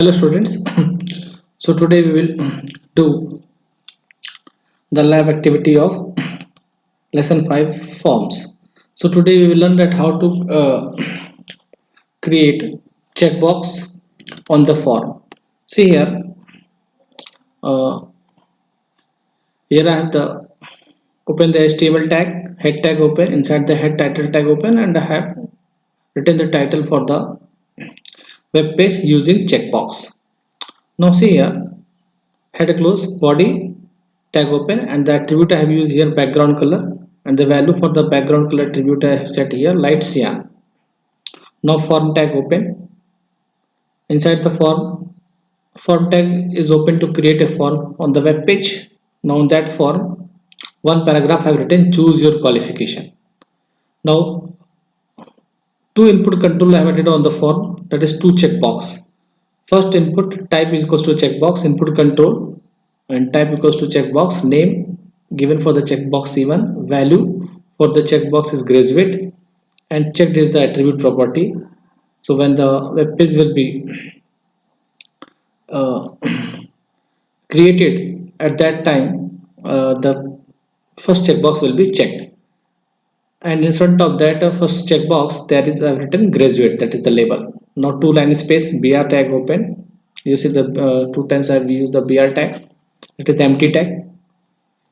Hello students. So today we will do the lab activity of lesson 5 forms. So today we will learn that how to create checkbox on the form. See uh, here I have the open the HTML tag, head tag open, inside the head title tag open, and I have written the title for the web page using checkbox. Now see here, head close, body tag open, and the attribute I have used here background color, and the value for the background color attribute I have set here light cyan. Now form tag open. Inside the form tag is open to create a form on the web page. Now in that form, one paragraph I have written choose your qualification. Now two input control I have added on the form, that is two checkbox. First input type is equals to checkbox input control, and type equals to checkbox name given for the checkbox C1, value for the checkbox is graduate, and checked is the attribute property. So when the web page will be uh, created at that time, the first checkbox will be checked, and in front of that first checkbox there is a written graduate, that is the label. Now two line space br tag open. You see the two times I have used the br tag, it is the empty tag.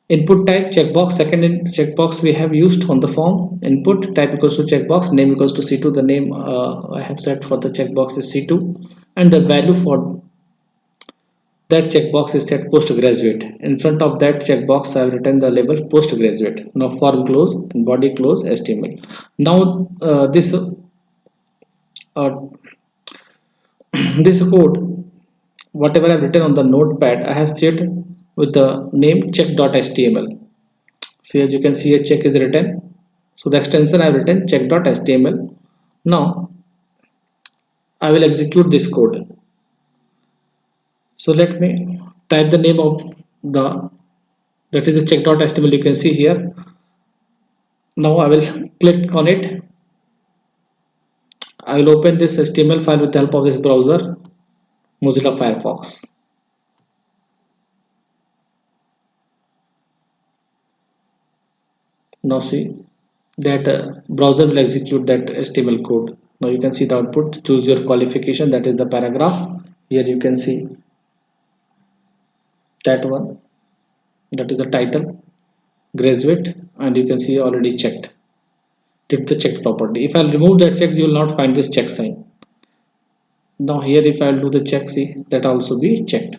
Input type checkbox, second in checkbox we have used on the form. Input type equals to checkbox, name equals to C2, the name I have set for the checkbox is C2, and the value for that checkbox is set postgraduate. In front of that checkbox I have written the label postgraduate. Now form close and body close HTML. Now this this code, whatever I have written on the notepad, I have saved with the name check.html. So as you can see, a check is written, so the extension I have written check.html. Now I will execute this code. So let me type the name of the, that is the check.html. You can see here. Now I will click on it. I will open this HTML file with the help of this browser, Mozilla Firefox. Now see that browser will execute that HTML code. Now you can see the output, choose your qualification, that is the paragraph. Here you can see that one, that is the title, graduate, and you can see already checked, did the checked property. If I'll remove that check, you will not find this check sign. Now here if I'll do the check, see that also be checked.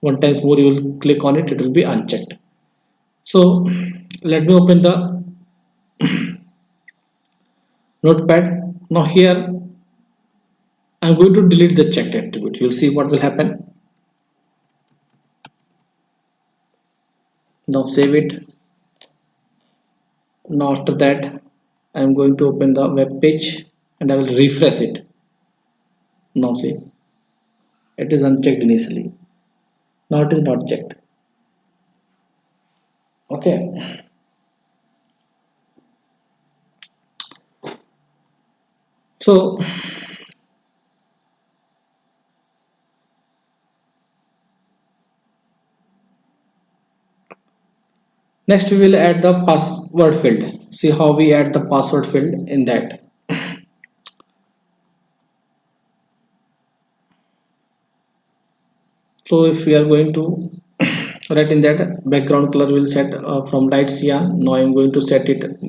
One times more you will click on it, it will be unchecked. So let me open the notepad. Now here I'm going to delete the checked attribute. You'll see what will happen. Now save it. Now after that I'm going to open the web page and I will refresh it. Now see, it is unchecked initially. Now it is not checked. Okay. So next we will add the password field. See how we add the password field in that. So if we are going to write in that, background color will set from light cyan. Now I am going to set it,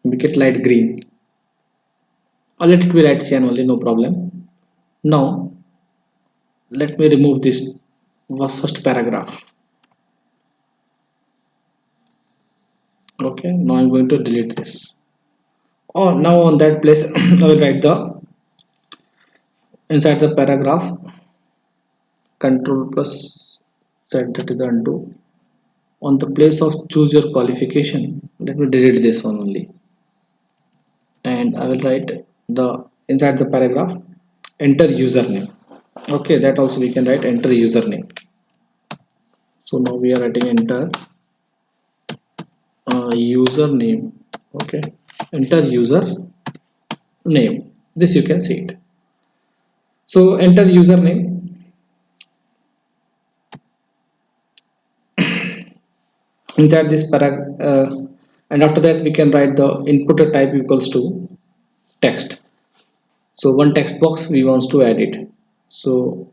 make it light green, or let it be light cyan only, no problem. Now let me remove this first paragraph. Okay, now I'm going to delete this. Oh, now on that place I will write the, inside the paragraph, control plus set, that is the undo. On the place of choose your qualification, let me delete this one only, and I will write the, inside the paragraph, enter username. Okay, that also we can write enter username. So now we are writing enter username. Okay, enter user name, this you can see it. So enter username. inside this and after that we can write the input type equals to text. So one text box we wants to add it. So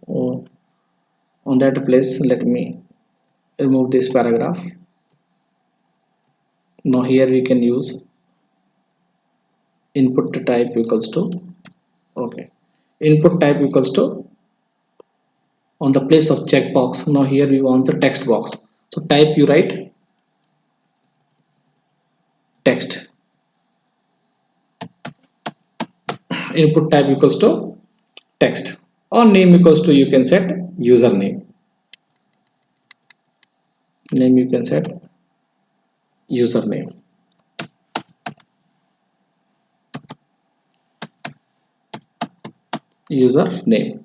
on that place let me remove this paragraph. Now here we can use input type equals to, okay, input type equals to, on the place of checkbox. Now here we want the text box, so type you write text. Input type equals to text, or name equals to, you can set username. Name you can set username. Username.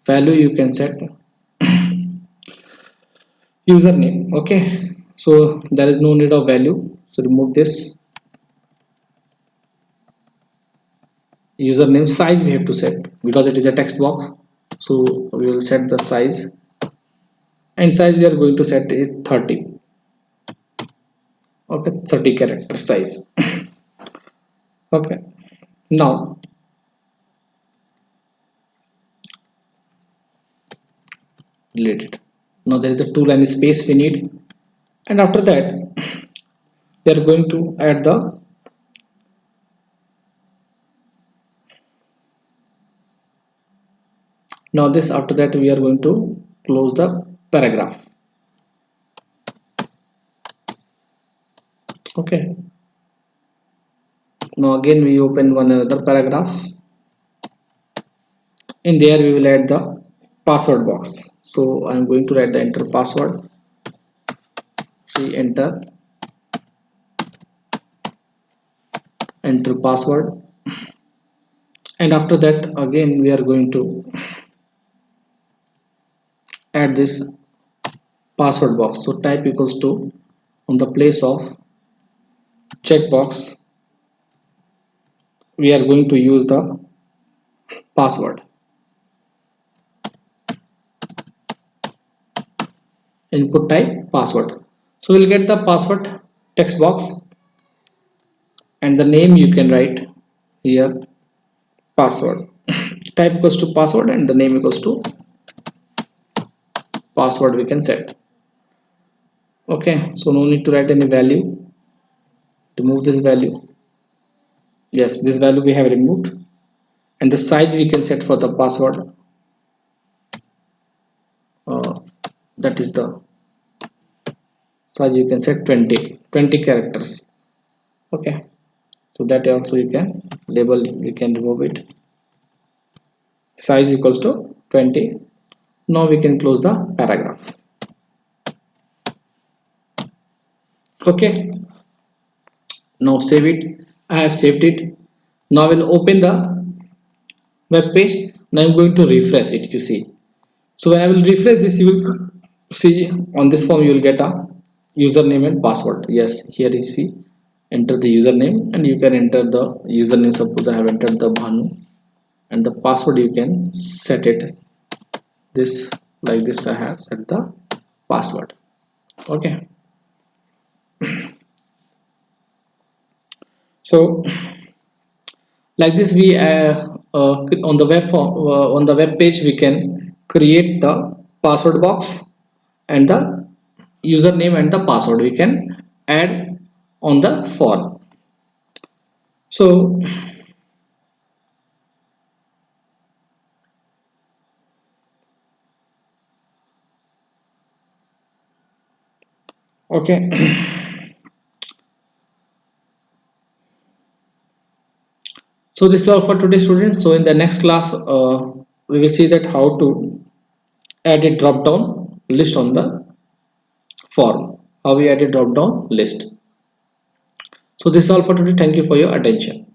Value you can set username. Okay, so there is no need of value, so remove this. Username. Size we have to set because it is a text box, so we will set the size, and size we are going to set it 30. Okay, 30 character size. Okay, now delete it. Now there is a 2 line space we need, and after that we are going to add the, now this, after that we are going to close the paragraph. Okay, now again we open one another paragraph. In there we will add the password box, so I'm going to write the enter password. See, enter password, and after that again we are going to add this password box. So type equals to, on the place of checkbox we are going to use the password. Input type password, so we'll get the password text box, and the name you can write here password. Type equals to password and the name equals to password we can set. Okay, so no need to write any value. Remove this value. Yes, this value we have removed, and the size we can set for the password, that is the size you can set 20 characters. Okay, so that also you can label, you can remove it. Size equals to 20. Now we can close the paragraph. Okay, now save it. I have saved it. Now I will open the web page. Now I'm going to refresh it, you see. So when I will refresh this, you will see on this form you will get a username and password. Yes, here you see, enter the username, and you can enter the username. Suppose I have entered the Bhanu, and the password you can set it this, like this. I have set the password. Okay, so like this we on the web form, on the web page we can create the password box, and the username and the password we can add on the form. So okay, so this is all for today, students. So in the next class we will see that how to add a drop down list on the form, how we add a drop down list. So this is all for today. Thank you for your attention.